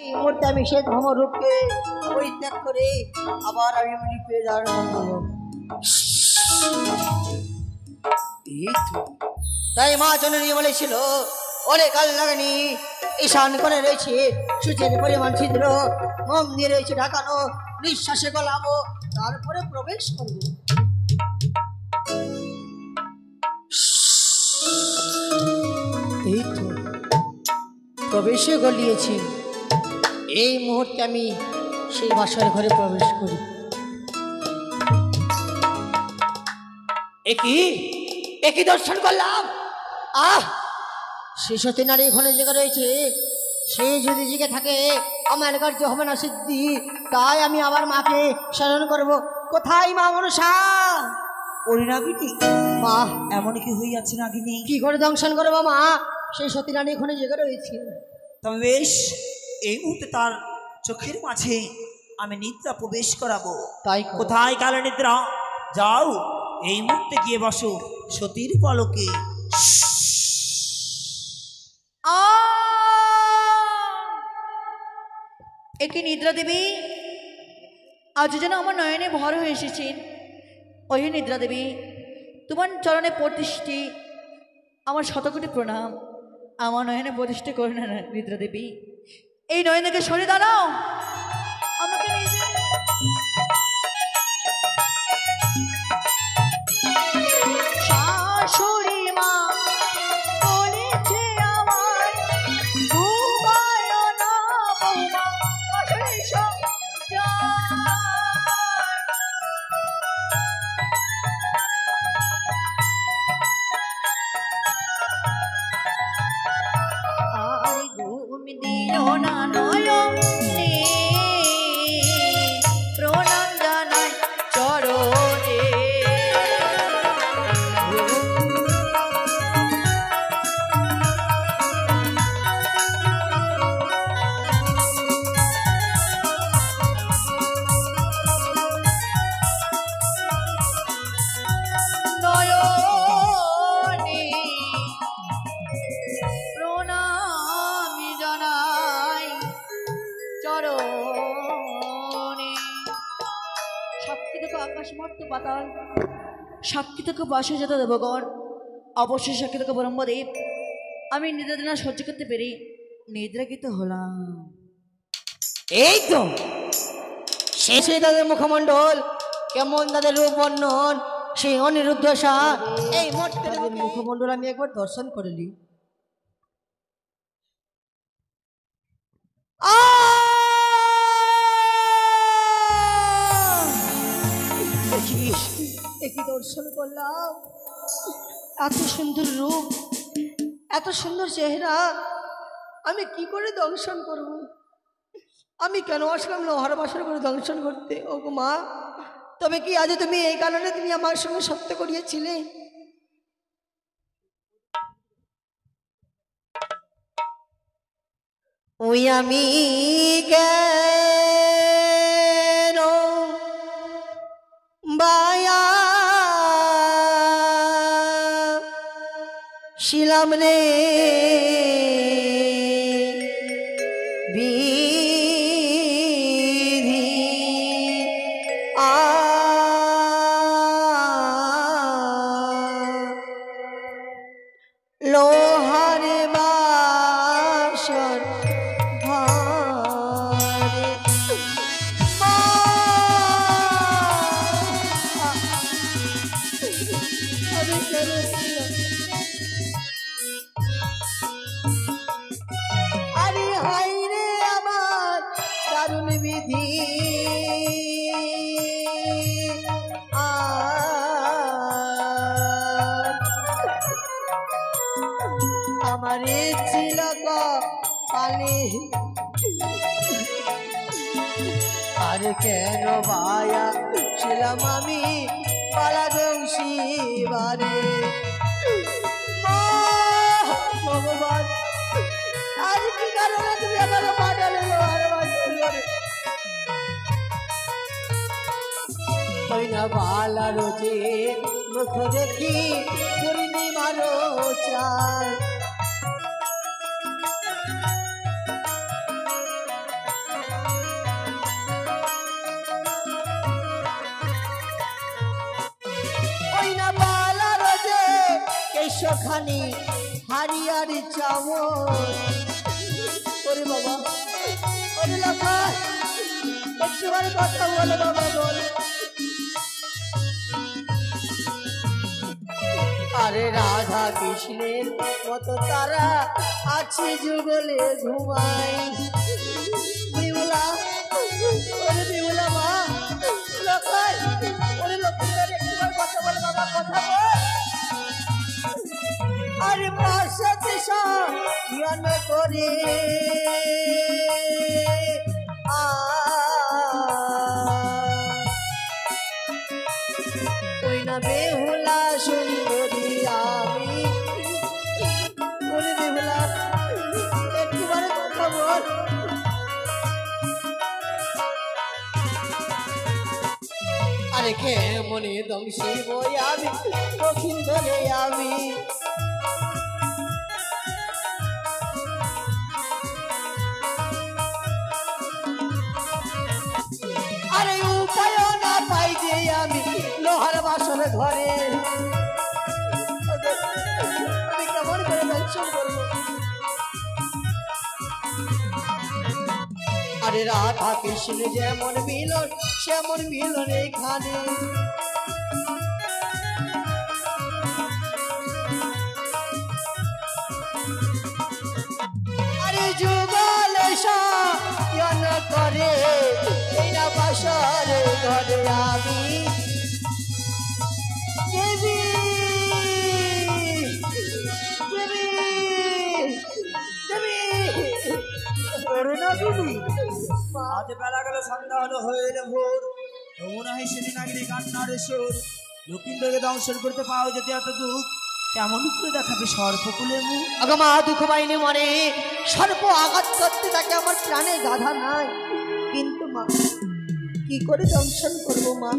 এই মুহূর্তে আমি সেই ধর্মরূপকে পরিত্যাগ করে আবার আমি মৃত্যুর ধারণ করব। তাই মা জননী বলেছিল, অনেক কাল লাগেনি, ঈশান কোণে রয়েছে সূর্যের পরিমাণ ছিদ্র, মোম দিয়ে রয়েছে ঢাকানো, নিঃশ্বাসে গলাবো, তারপরে প্রবেশ করব। এই তো প্রবেশে গলিয়েছি। এই মুহূর্তে আমি সেই বাসার ঘরে প্রবেশ করি। একই দর্শন করলাম। সে সতী নারী ঘরে জেগে রয়েছে। সে যদি জেগে থাকে আমার কার্য হবে না সিদ্ধি। তাই আমি আমার মাকে স্মরণ করব। কোথায় মা মনসা? পরিণামিনী মা এমন কি হইয়াছে নাগিনী? কি করে দংশন করবো মা? সেই সতী নারী ঘরে জেগে রয়েছে। তবে বেশ, এই মুহূর্তে তার চোখের মাঝে আমি নিদ্রা প্রবেশ করাবো। তাই কোথায় কালে নিদ্রা? যাও এই মুহূর্তে গিয়ে বসো সতীর পলকে। একে নিদ্রা দেবী, আজ যেন আমার নয়নে ভর হয়ে এসেছেন। ওই নিদ্রা দেবী, তোমার চরণে প্রতিষ্ঠি আমার শতকোটি প্রণাম। আমার নয়নে প্রতিষ্ঠা করে না নিদ্রা দেবী। এই নয়নকে সরে দাঁড়াও, আমাকে নিজে শাশুড়ি মা বলেছে আমায় ঘুমায় না বৌমা, শাশুড়ি সব আর ঘুম দিও না নয়নে, প্রণাম জানাই চরণে। নয়নে প্রণাম জানাই চরণে। সাক্ষী থেকে আকাশ মর্ত পাতাল, সাক্ষী থেকে বাসে যেত দেবগণ, অবশ্যই সাক্ষী থেকে ব্রহ্মদেব। আমি নিদ্রা সহ্য করতে পেরে নিদ্রাকৃত হলাম। এই তো শেষে তাদের মুখমণ্ডল, কেমন তাদের রূপ বর্ণন, সেই অনিরুদ্ধ এই মুখমণ্ডল আমি একবার দর্শন করিলি। একই দর্শন করলাম। এত সুন্দর রূপ, এত সুন্দর চেহারা, আমি কি করে দংশন করব? আমি কেন আসলাম লোহার বাসর করে দংশন করতে? ও গো মা, তবে কি আজ তুমি এই কারণে তুমি আমার সঙ্গে সত্য করিয়েছিলে? ওই আমি কেন বায়া শিলাম রে বিধি লোহার বাসর ঘরে আরে হাই রে আমার দারুণ বিধি। আমার ছিল পালি, আর কেন ভায়া ছিলাম আমি পালা দংশী বারে। ভগবান, আজ কি কারণে তুমি আমাকে পাঠালে লোহার বাসর ঘরে? ওই না বালা রোজে মুখ দেখি পূর্ণিমারো চাঁদ। একশোখানি হারিয়ার চামচ। ওরে বাবা, ওরে লক্ষাই, একটুখানি কথা বলে বাবা বল। আরে রাধা কৃষ্ণের মতো তারা আছে যুগলে ঘুমাই। বিমলা, ওরে বিমলা মা, লক্ষাই, ওরে লক্ষ্মীর একটুখানি কথা বলে বাবা, কথা বল। আরে পাশাতে সায়ন করে ওই না বেহুলা সুন্দরী আমি। ওরে বেহুলা, একটুবারে কথা বল। আরে কে মনে দংশী বই আমি, দক্ষিণ ধরে আমি। আরে উপায় না পাই যে আমি লোহার বাসন ঘরে। আমি কেমন করে দর্শন করবো? আরে রাধা কৃষ্ণ যেমন মিলন সেমন মিলন এখানে। আরে যুগলে সায়ন করে এই না বাসর ঘরে আমি। দেবী, দেবী, দেবী, ওরে না দেবী। আজ বেলা গেল, সন্ধ্যা হলো, হয়ে এলো ভোর। যমুনা হে সেদিন আগের কান্নার সুর। লক্ষিন্দরকে দংশন করতে পাও যদি এত দুঃখ, কেমন করে দেখাবে সর্পকুলের মুখ? আগো মা, দুঃখ পাইনি মনে, সর্প আঘাত করতে তাকে আমার প্রাণে গাধা নাই। কিন্তু মা, কি করে দংশন করবো মা?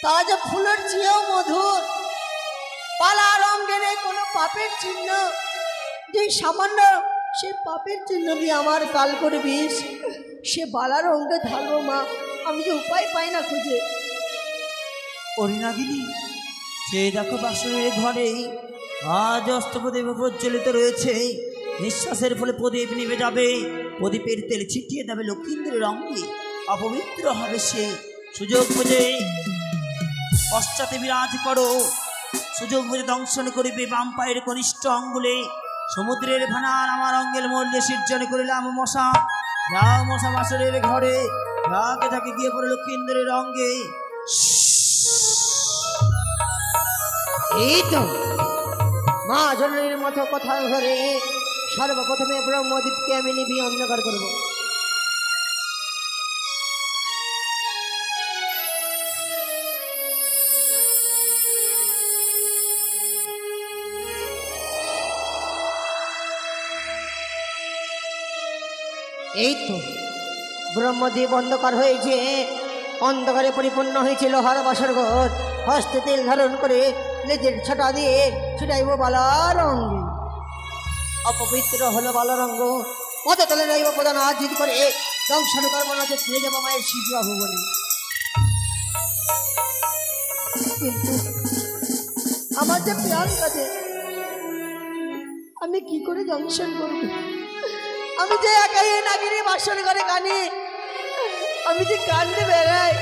তা যে ফুলের চেয়েও মধুর, পালা রঙে নেই কোনো পাপের চিহ্ন। যে সামান্য সে পাপের চিহ্ন দিয়ে আমার কাল করে বিষ, সে বালার অঙ্গে ঢালবো মা, আমি যে উপায় পাই না খুঁজে। অরিনাগিনী, সে দেখো বাসনের ঘরে আজ অস্তপ্রদীপ প্রজ্বলিত রয়েছে। নিঃশ্বাসের ফলে প্রদীপ নিভে যাবে, প্রদীপের তেল ছিটিয়ে দেবে লক্ষিন্দ্রের অঙ্গে, অপবিত্র হবে সে। সুযোগ বুঝে পশ্চাতে বিরাজ করো, সুযোগ বুঝে দংশন করিবে বাম পায়ের কনিষ্ঠ অঙ্গুলে। সমুদ্রের ভানার আমার অঙ্গের মধ্যে সৃজন করিলাম মশা। যাও মশা বাসরের ঘরে, যাকে তাকে গিয়ে পড়ে লক্ষিন্দ্রের অঙ্গে। এই তো মা জননীর মতো কথা ধরে সর্বপ্রথমে ব্রহ্মদীপকে আমি নিবি অন্ধকার করব। এই তো ব্রহ্মদ্বীপ অন্ধকার হয়েছে, অন্ধকারে পরিপূর্ণ হয়েছে লোহার বাসর ঘর। হস্তে তেল ধারণ করে লেজের ছটা দিয়ে ছুটাইব বালার অঙ্গে। অপবিত্র হলো বালার অঙ্গ, পদে তলে রইব প্রধান আজিত করে। দংশন করব না যে ছেড়ে যাবো মায়ের শিশু বাবু বলে। কিন্তু আমার যে প্রাণ কাজে, আমি কি করে দংশন করব? আমি যে একাই নাগিনী বাসন করে কানে, আমি যে কান্দে বেড়াই,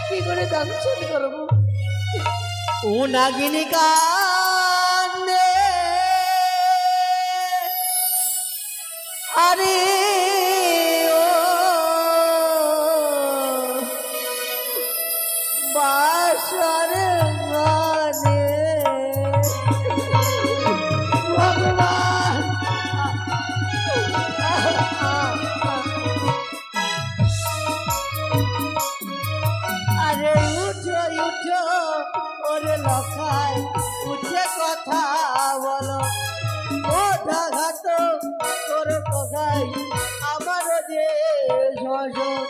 কি করে দংশন করব? ও নাগিনী কান্দে, আরে ও বাসর গানে ভগবান। আরে উঠো উঠো ওরে লখাই, উঠে কথা বলো। ওঠা ঘাত করে কোথায় আমার যে শ্বশুর।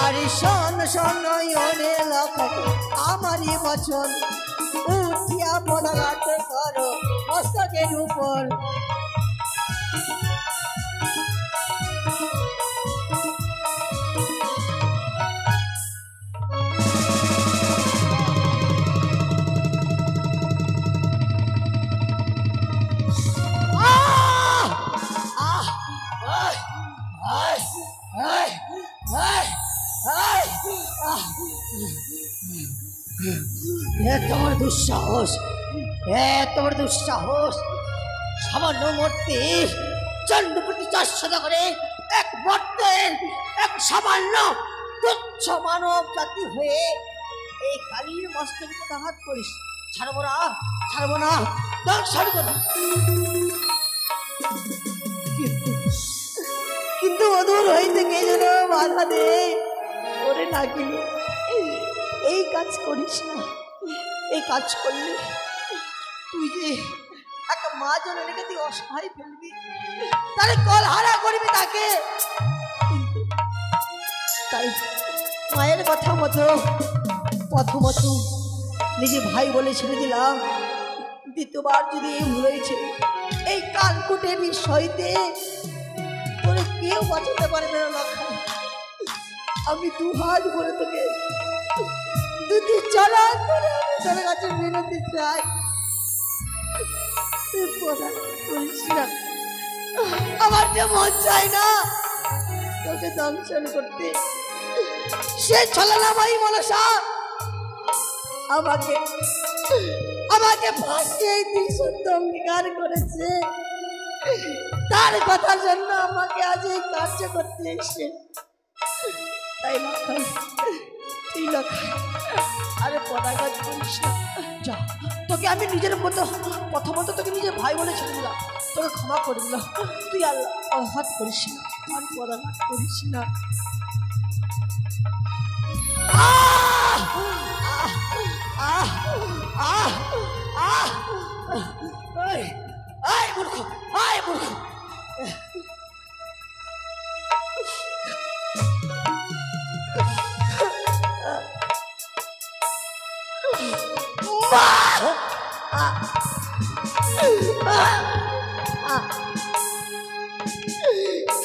আরে শোন শোন ওরে লখাই আমারই বচন, উঠিয়া পদাঘাত করো মস্তকের উপর। দুঃসাহস, এত বড় দুঃসাহস! সামান্য মূর্তি চন্দ্রপতি 400 করে এক মর্তের, এক সামান্য তুচ্ছ মানব জাতি হয়ে এই কালীর মস্তকে প্রত্যাঘাত করিস। ছাড়বো না, ছাড়বো না, দংশন করবো। কিন্তু অদূর হইতে কে যেন বাধা দে, ওরে নাগিনি, এই কাজ করিস না। এই কাজ করলে তুই যে একটা মা জননীকে তুই অসহায় ফেলবি, তাহলে কল হারা করবি তাকে। কিন্তু তাই মায়ের কথা মতো প্রথমত নিজে ভাই বলে ছেড়ে দিলাম। দ্বিতীয়বার যদি এই ভুল হয়েছে, এই কালকুটে বিষয়তে তোরে কেউ বাঁচাতে পারবে না। আমি 2 হাত ভরে তোকে দুটি চলা করে আমি তোর কাছে মিনতি চাই, তুই প্রদান করিস না। আমার যে মন চায় না তোকে দংশন করতে। সে ছলনাময়ী মনসা আমাকে আমাকে ফাঁসিয়ে ত্রিশুদ্ধ অঙ্গীকার করেছে। তার কথার জন্য আমাকে আজ এই কার্য করতে এসে, তাই লখাই, তুই লখাই আরে পদাঘাত করিস না। যা, তোকে আমি নিজের মতো প্রথমত তোকে নিজের ভাই বলে ছেড়ে দিলাম, তোকে ক্ষমা করে দিলাম। তুই আল্লাহ অঘাত করিস না, আর পদাঘাত করিস না। মূর্খ, মূর্খ!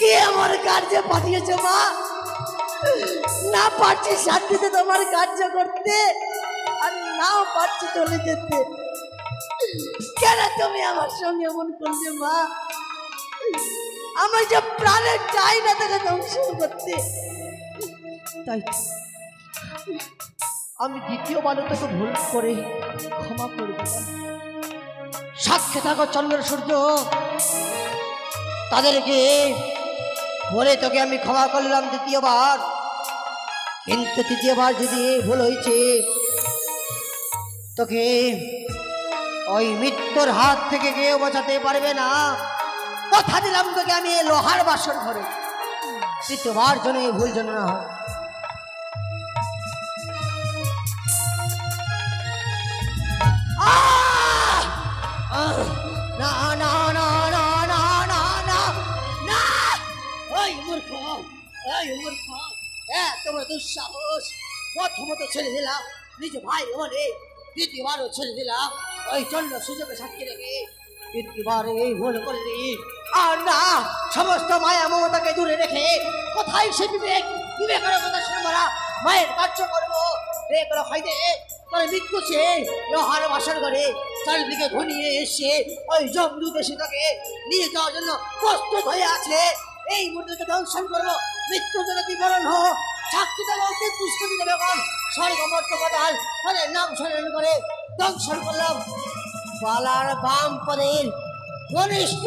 কে আমার কার্যে পাঠিয়েছে মা? না পারছি শান্তিতে তোমার কার্য করতে, আর নাও পারছি চলে যেতে। কেন তুমি আমার সঙ্গে এমন করলে মা? আমার যে প্রাণের চাই না তাকে ধ্বংস করতে, তাই আমি দ্বিতীয়বার তোকে ভুল করে ক্ষমা করে দিলাম। সাক্ষী থাকো চন্দ্র সূর্য, তাদেরকে বলে তোকে আমি ক্ষমা করলাম দ্বিতীয়বার। কিন্তু তৃতীয়বার যদি ভুল হয়েছে, তোকে ওই মৃত্যুর হাত থেকে কেউ বাঁচাতে পারবে না। কথা দিলাম তোকে আমি লোহার বাসন ঘরে, তৃতীয়বার জন্য এই ভুল যেন না হয়। না না না না না না না না! ওই মূর্খ, ওই মূর্খ! তোমার দুঃসাহস! প্রথমত ছেড়ে দিলাম নিজ ভাই বলে, দ্বিতীয়বারও ছেড়ে দিলাম ওই চন্দ্র সুযোগে সাক্ষী রেখে, তৃতীয়বার এই ভুল করলি। আর না, সমস্ত মায়া মমতাকে দূরে রেখে কোথায় সে বিবেক? বিবেকের কথা শুনে মারা মায়ের কার্য করবো এগুলো খাইতে তোর মৃত্যু চেয়ে লোহার বাসন করে চারিদিকে ঘনিয়ে এসে ওই জমদূত এসে তাকে নিয়ে যাওয়ার জন্য প্রস্তুত হয়ে আছে। এই মুহূর্তে দংশন করবো, মৃত্যু জন্য কি বরণ হো সাক্ষী দেবো, পুষ্করি দেবে কোন স্বর্গমর্ত পাতাল তাদের নাম স্মরণ করে দংশন করলাম। পালার বাম পদের ঘনিষ্ঠ